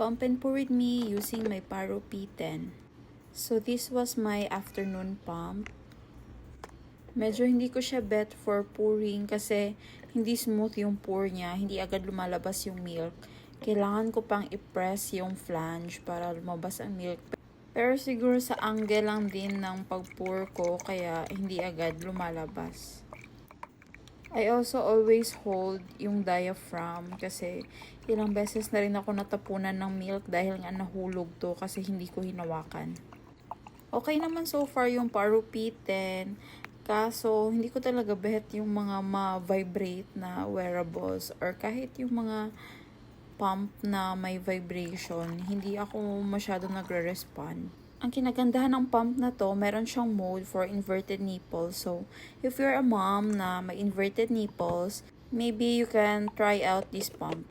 Pump and pour with me using my Paro P10. So this was my afternoon pump. Medyo hindi ko siya bet for pouring kasi hindi smooth yung pour niya, hindi agad lumalabas yung milk. Kailangan ko pang i-press yung flange para lumabas ang milk. Pero siguro sa angle lang din ng pag-pour ko kaya hindi agad lumalabas. I also always hold yung diaphragm kasi ilang beses na rin ako natapunan ng milk dahil nga nahulog to kasi hindi ko hinawakan. Okay naman so far yung Paro P10. Kaso, hindi ko talaga bet yung mga ma-vibrate na wearables or kahit yung mga pump na may vibration, hindi ako masyado nagre-respond. Ang kinagandahan ng pump na to, meron siyang mode for inverted nipples. So, if you're a mom na may inverted nipples, maybe you can try out this pump.